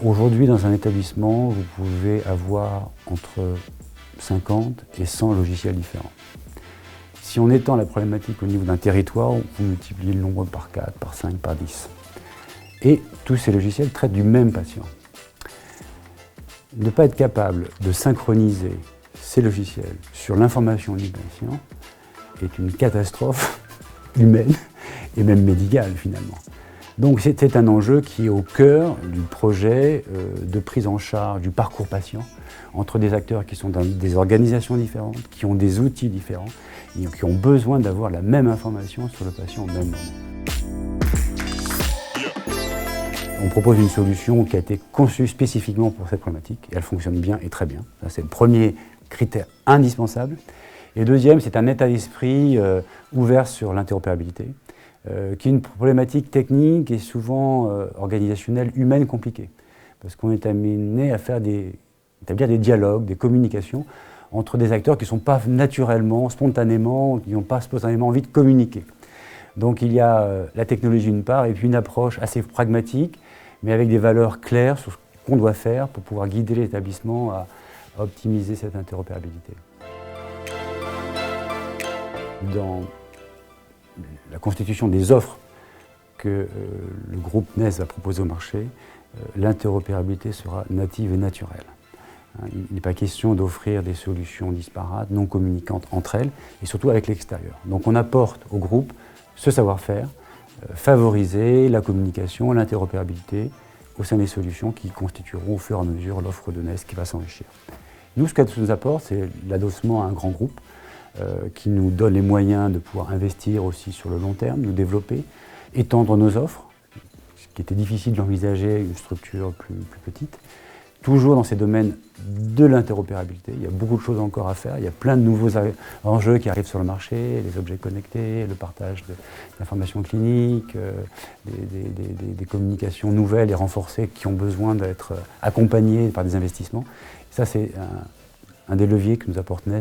Aujourd'hui, dans un établissement, vous pouvez avoir entre 50 et 100 logiciels différents. Si on étend la problématique au niveau d'un territoire, vous multipliez le nombre par 4, par 5, par 10. Et tous ces logiciels traitent du même patient. Ne pas être capable de synchroniser ces logiciels sur l'information du patient est une catastrophe humaine et même médicale finalement. Donc c'est un enjeu qui est au cœur du projet de prise en charge du parcours patient entre des acteurs qui sont dans des organisations différentes, qui ont des outils différents et qui ont besoin d'avoir la même information sur le patient au même moment. On propose une solution qui a été conçue spécifiquement pour cette problématique et elle fonctionne bien et très bien. Ça, c'est le premier critère indispensable. Et deuxième, c'est un état d'esprit ouvert sur l'interopérabilité, qui est une problématique technique et souvent organisationnelle, humaine, compliquée. Parce qu'on est amené à établir des dialogues, des communications entre des acteurs qui ne sont pas naturellement, spontanément, qui n'ont pas spontanément envie de communiquer. Donc il y a la technologie d'une part et puis une approche assez pragmatique, mais avec des valeurs claires sur ce qu'on doit faire pour pouvoir guider l'établissement à optimiser cette interopérabilité. Dans la constitution des offres que le groupe NES va proposer au marché, l'interopérabilité sera native et naturelle. Il n'est pas question d'offrir des solutions disparates, non communicantes entre elles, et surtout avec l'extérieur. Donc on apporte au groupe ce savoir-faire, favoriser la communication, l'interopérabilité au sein des solutions qui constitueront au fur et à mesure l'offre de NES qui va s'enrichir. Nous, ce qu'elle nous apporte, c'est l'adossement à un grand groupe qui nous donne les moyens de pouvoir investir aussi sur le long terme, nous développer, étendre nos offres, ce qui était difficile d'envisager une structure plus petite. Toujours dans ces domaines de l'interopérabilité, il y a beaucoup de choses encore à faire, il y a plein de nouveaux enjeux qui arrivent sur le marché, les objets connectés, le partage d'informations cliniques, des communications nouvelles et renforcées qui ont besoin d'être accompagnées par des investissements. Ça, c'est un des leviers que nous apporte NES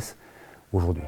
aujourd'hui.